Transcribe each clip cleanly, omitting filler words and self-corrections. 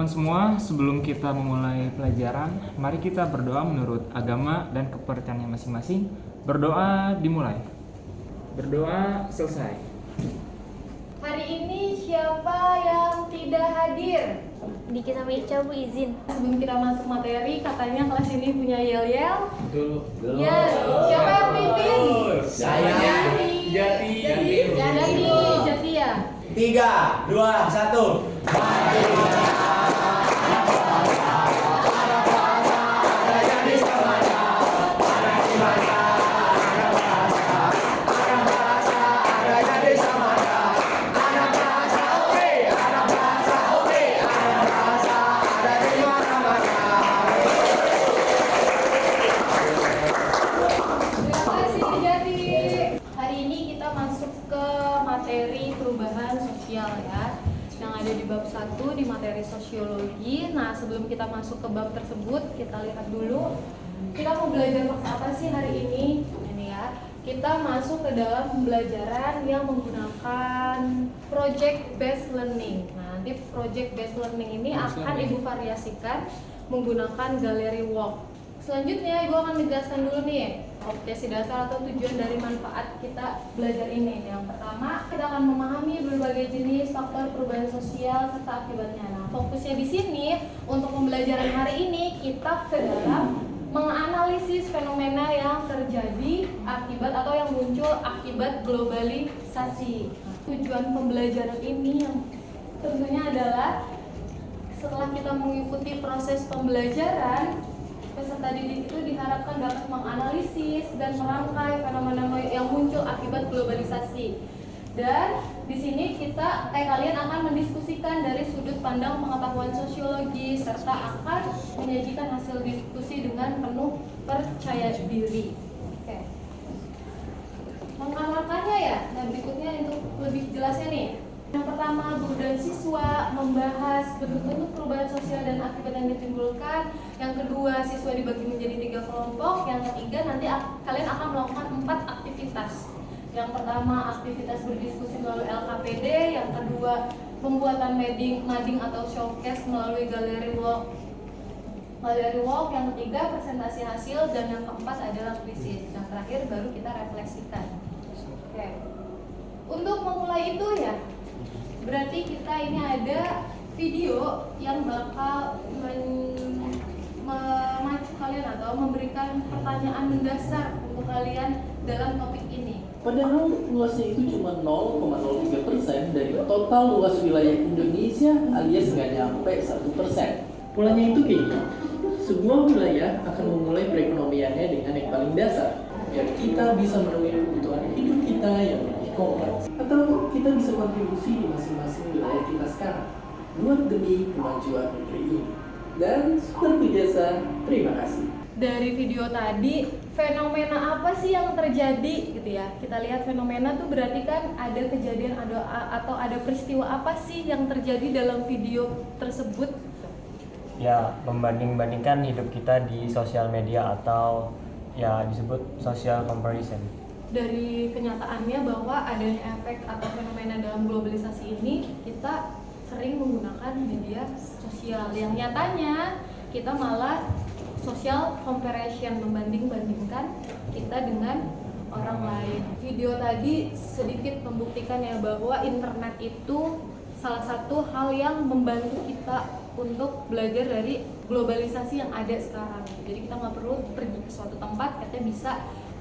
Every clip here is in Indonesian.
teman-teman semua, sebelum kita memulai pelajaran, mari kita berdoa menurut agama dan kepercayaannya masing-masing. Berdoa dimulai. Berdoa selesai. Hari ini siapa yang tidak hadir? Diki sama Ica, Bu, izin. Sebelum kita masuk materi, katanya kelas ini punya yel-yel. Betul. Ya, siapa yang pimpin? Saya. Jati ya. 3, 2, 1. Terima kasih Jati. Hari ini kita masuk ke materi perubahan sosial ya, yang ada di bab 1 di materi sosiologi. Nah, sebelum kita masuk ke bab tersebut, kita lihat dulu kita mau belajar tentang apa sih hari ini. Ini ya, kita masuk ke dalam pembelajaran yang menggunakan project based learning. Nah, nanti project based learning ini akan Ibu variasikan menggunakan gallery walk. Selanjutnya Ibu akan menjelaskan dulu nih objektif dasar atau tujuan dari manfaat kita belajar ini. Yang pertama, kita akan memahami berbagai jenis faktor perubahan sosial serta akibatnya. Nah, fokusnya di sini untuk pembelajaran hari ini kita ke dalam menganalisis fenomena yang terjadi akibat atau yang muncul akibat globalisasi. Nah, tujuan pembelajaran ini yang tentunya adalah setelah kita mengikuti proses pembelajaran, peserta didik itu diharapkan dapat menganalisis dan merangkai fenomena yang muncul akibat globalisasi. Dan di sini kalian akan mendiskusikan dari sudut pandang pengetahuan sosiologi serta akan menyajikan hasil diskusi dengan penuh percaya diri. Oke. Mengamalkannya ya. Nah, berikutnya untuk lebih jelasnya nih. Yang pertama, guru dan siswa membahas bentuk-bentuk perubahan sosial dan akibat yang ditimbulkan. Yang kedua, siswa dibagi menjadi 3 kelompok. Yang ketiga, nanti kalian akan melakukan 4 aktivitas. Yang pertama, aktivitas berdiskusi melalui LKPD. Yang kedua, pembuatan mading atau showcase melalui gallery walk. Yang ketiga, presentasi hasil. Dan yang keempat adalah krisis. Yang terakhir baru kita refleksikan. Oke. Untuk memulai itu ya, berarti kita ini ada video yang bakal memacu kalian atau memberikan pertanyaan mendasar untuk kalian dalam topik ini. Padahal luasnya itu cuma 0,03% dari total luas wilayah Indonesia alias nggak nyampe 1%. Polanya itu gini, sebuah wilayah akan memulai perekonomiannya dengan yang paling dasar, biar kita bisa memenuhi kebutuhan hidup kita yang lebih kompleks. Atau kita bisa kontribusi di masing-masing wilayah kita sekarang, buat demi kemajuan negeri ini. Dan seperti biasa, terima kasih. Dari video tadi, fenomena apa sih yang terjadi gitu ya? Kita lihat fenomena tuh berarti kan ada kejadian atau ada peristiwa apa sih yang terjadi dalam video tersebut? Ya, membanding-bandingkan hidup kita di sosial media atau ya disebut social comparison. Dari kenyataannya bahwa adanya efek atau fenomena dalam globalisasi ini, kita sering menggunakan media sosial yang nyatanya kita malah social comparison, membanding-bandingkan kita dengan orang lain. Video tadi sedikit membuktikan ya bahwa internet itu salah satu hal yang membantu kita untuk belajar dari globalisasi yang ada sekarang. Jadi kita nggak perlu pergi ke suatu tempat, kita bisa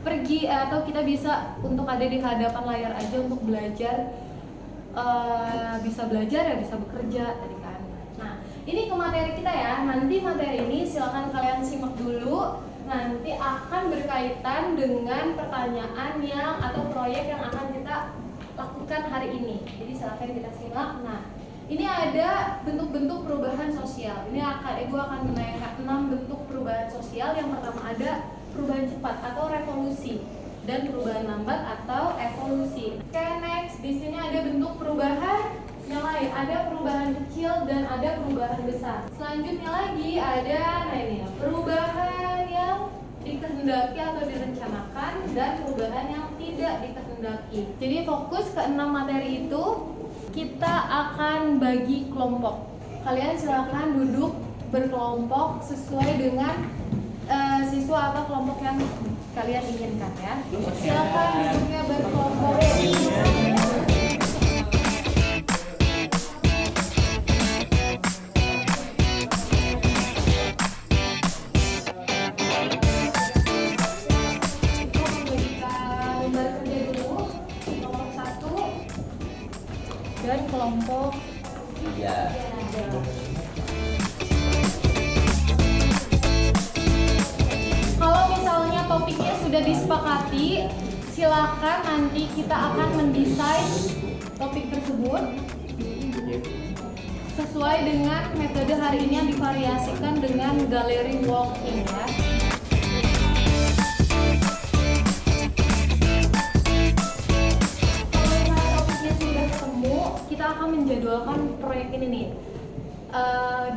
pergi atau kita bisa untuk ada di hadapan layar aja untuk belajar, bisa belajar ya bisa bekerja tadi kan. Nah, ini ke materi kita ya. Nanti materi ini silakan kalian simak dulu. Nanti akan berkaitan dengan pertanyaan yang atau proyek yang akan kita lakukan hari ini. Jadi silakan kita simak. Nah, ini ada bentuk-bentuk perubahan sosial. Ini Ibu akan menanyakan 6 bentuk perubahan sosial. Yang pertama ada perubahan cepat atau revolusi dan perubahan lambat atau evolusi. Oke, next. Di sini ada bentuk perubahan yang lain. Ada perubahan kecil dan ada perubahan besar. Selanjutnya lagi ada ini ya, perubahan yang dikehendaki atau direncanakan dan perubahan yang tidak dikehendaki. Jadi fokus ke 6 materi itu kita akan bagi kelompok. kalian silakan duduk berkelompok sesuai dengan siswa atau kelompok yang kalian inginkan ya. Silakan duduknya berkelompok. Dan kelompok 3. Kalau misalnya topiknya sudah disepakati, silakan nanti kita akan mendesain topik tersebut sesuai dengan metode hari ini yang divariasikan dengan gallery walking ya. Kita akan menjadwalkan proyek ini nih.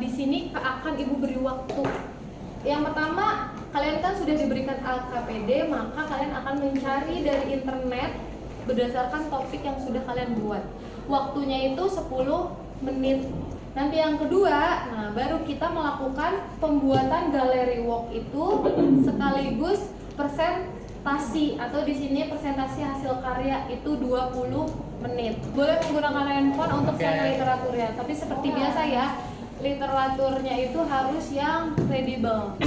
Di sini akan Ibu beri waktu. Yang pertama, kalian kan sudah diberikan LKPD, maka kalian akan mencari dari internet berdasarkan topik yang sudah kalian buat. Waktunya itu 10 menit. Nanti yang kedua, nah baru kita melakukan pembuatan gallery walk itu sekaligus presentasi atau di sini presentasi hasil karya itu 20 menit. Boleh menggunakan handphone untuk scan literaturnya, tapi seperti biasa ya, literaturnya itu harus yang kredibel.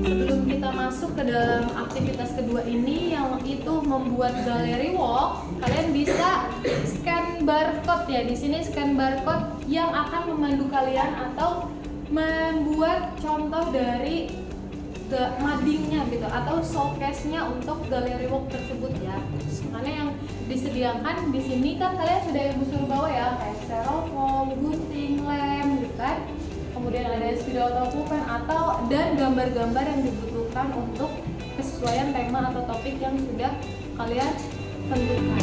Sebelum kita masuk ke dalam aktivitas kedua ini yang itu membuat gallery walk, kalian bisa scan barcode ya. Di sini scan barcode yang akan memandu kalian atau membuat contoh dari madingnya gitu atau showcase-nya untuk gallery walk tersebut ya. Karena yang disediakan di sini kan kalian sudah Ibu suruh bawa ya, kayak styrofoam, gunting, lem gitu kan. Kemudian ada spidol atau pulpen atau dan gambar-gambar yang dibutuhkan untuk kesesuaian tema atau topik yang sudah kalian tentukan.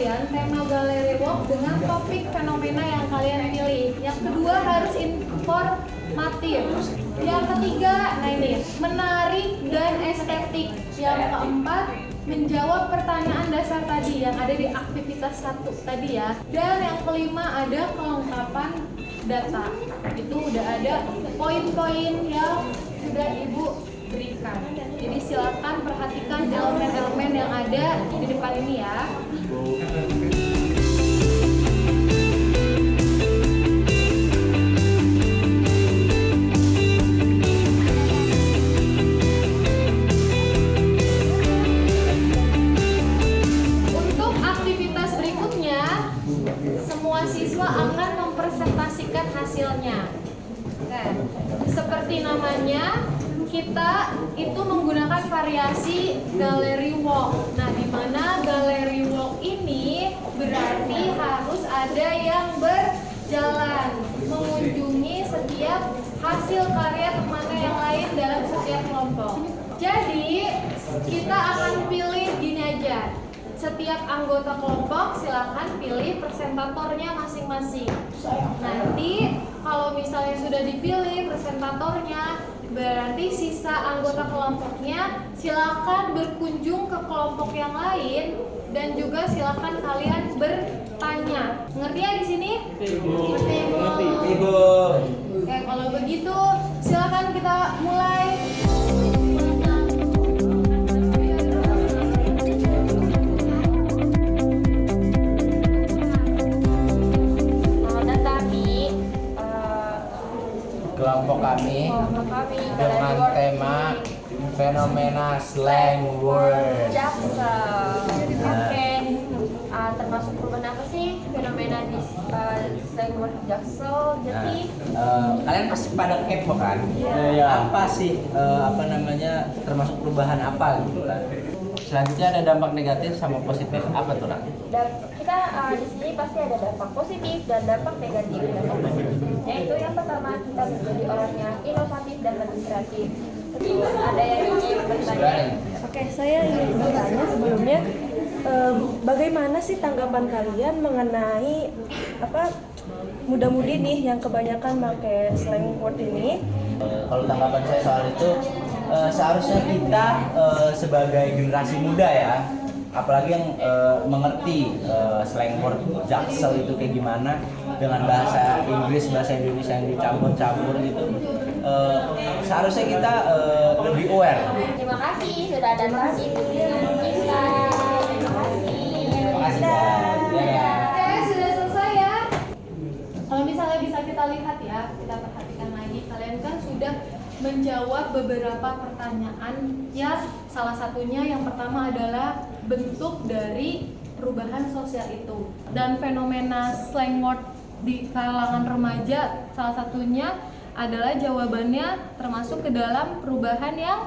Tema gallery walk dengan topik fenomena yang kalian pilih. Yang kedua harus informatif. Yang ketiga, nah ini menarik dan estetik. Yang keempat, menjawab pertanyaan dasar tadi yang ada di aktivitas 1 tadi ya. Dan yang kelima ada kelengkapan data. Itu udah ada poin-poin yang sudah Ibu berikan. Jadi silakan perhatikan elemen-elemen yang ada di depan ini ya. Untuk aktivitas berikutnya, semua siswa akan mempresentasikan hasilnya. Nah, seperti namanya, kita itu menggunakan variasi gallery walk. Nah, di mana gallery walk ini berarti harus ada yang berjalan, mengunjungi setiap hasil karya temannya yang lain dalam setiap kelompok. Jadi, kita akan pilih gini aja. Setiap anggota kelompok silakan pilih presentatornya masing-masing. Nanti kalau misalnya sudah dipilih presentatornya, berarti sisa anggota kelompoknya silakan berkunjung ke kelompok yang lain dan juga silakan kalian bertanya. Ngerti ya di sini? Ngerti, Ibu. Oke, kalau begitu silakan kita mulai. Kelompok kami dengan tema fenomena slang word. Jaksel. Oke. Termasuk perubahan apa sih fenomena di slang slang word Jaksel, jadi Kalian pasti pada kepo kan? Iya. Apa sih termasuk perubahan apa gitu kan? Selanjutnya ada dampak negatif sama positif apa tuh Nak? kita di sini pasti ada dampak positif dan dampak negatif. Dampak positifnya itu yang pertama kita menjadi orang yang inovatif dan lebih kreatif. Kedua, ada yang ingin bertanya. Oke, saya ingin bertanya sebelumnya, bagaimana sih tanggapan kalian mengenai muda-mudi nih yang kebanyakan pakai slang word ini? Kalau tanggapan saya soal itu, seharusnya kita sebagai generasi muda ya, apalagi yang mengerti slang word Jaksel itu kayak gimana dengan bahasa Inggris, bahasa Indonesia yang dicampur-campur gitu, seharusnya kita lebih aware. Terima kasih sudah datang di video kita. Terima kasih. Terima kasih. Ya. Oke, sudah selesai ya. Kalau misalnya bisa kita lihat ya, kita perhatikan lagi, kalian kan sudah menjawab beberapa pertanyaan ya. Salah satunya yang pertama adalah bentuk dari perubahan sosial itu. Dan fenomena slang word di kalangan remaja salah satunya adalah jawabannya termasuk ke dalam perubahan yang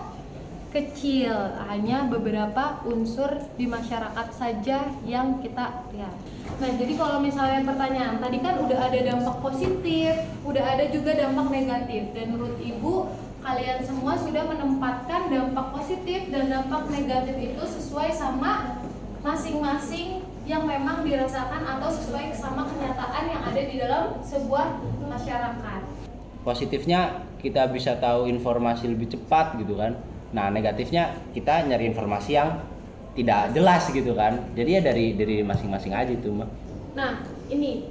kecil, hanya beberapa unsur di masyarakat saja yang kita lihat. Nah, jadi kalau misalnya pertanyaan tadi kan udah ada dampak positif, udah ada juga dampak negatif, dan menurut Ibu kalian semua sudah menempatkan dampak positif dan dampak negatif itu sesuai sama masing-masing yang memang dirasakan atau sesuai sama kenyataan yang ada di dalam sebuah masyarakat. Positifnya kita bisa tahu informasi lebih cepat gitu kan. Nah, negatifnya kita nyari informasi yang tidak jelas gitu kan. Jadi ya dari masing-masing aja tuh, Mbak. Nah, ini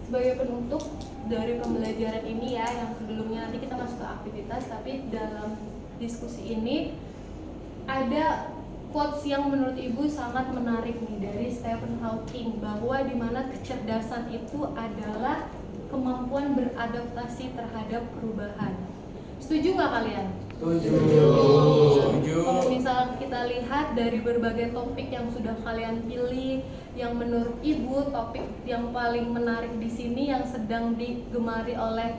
sebagai penutup dari pembelajaran ini ya, yang sebelumnya nanti kita masuk ke aktivitas, tapi dalam diskusi ini ada quotes yang menurut Ibu sangat menarik nih dari Stephen Hawking, bahwa dimana kecerdasan itu adalah kemampuan beradaptasi terhadap perubahan. Setuju nggak kalian? Setuju. Kalau misalnya kita lihat dari berbagai topik yang sudah kalian pilih, yang menurut Ibu topik yang paling menarik di sini yang sedang digemari oleh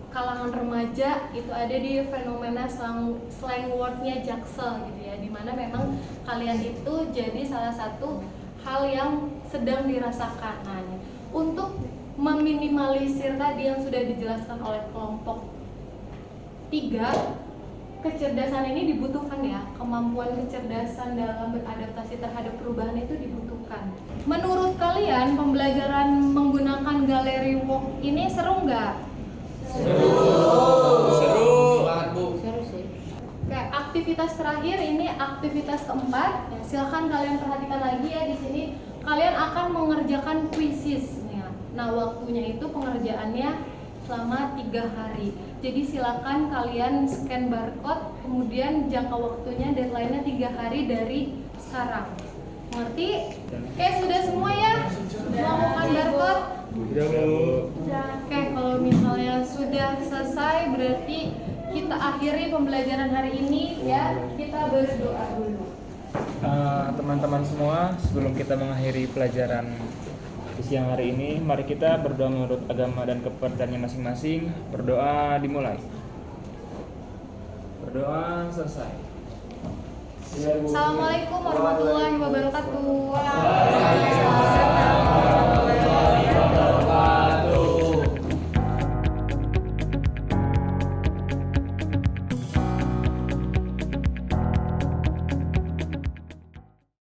kalangan remaja itu ada di fenomena slang wordnya Jaksel gitu ya, dimana memang kalian itu jadi salah satu hal yang sedang dirasakan. Nah, untuk meminimalisir tadi yang sudah dijelaskan oleh kelompok 3, kecerdasan ini dibutuhkan ya, kemampuan kecerdasan dalam beradaptasi terhadap perubahan itu dibutuhkan. Menurut kalian pembelajaran menggunakan galeri walk ini seru nggak? Seru banget, Bu. Oke, aktivitas terakhir ini aktivitas keempat. Ya, silakan kalian perhatikan lagi ya di sini. Kalian akan mengerjakan kuisis. Nah, waktunya itu pengerjaannya selama 3 hari. Jadi silakan kalian scan barcode, kemudian jangka waktunya deadline-nya 3 hari dari sekarang. Mengerti? Oke, sudah semua ya? Melakukan barcode? Oke, kalau misalnya sudah selesai berarti kita akhiri pembelajaran hari ini ya. Kita berdoa dulu. Teman-teman semua, sebelum kita mengakhiri pelajaran di siang hari ini, mari kita berdoa menurut agama dan kepercayaannya masing-masing. Berdoa dimulai. Berdoa selesai. Assalamualaikum warahmatullahi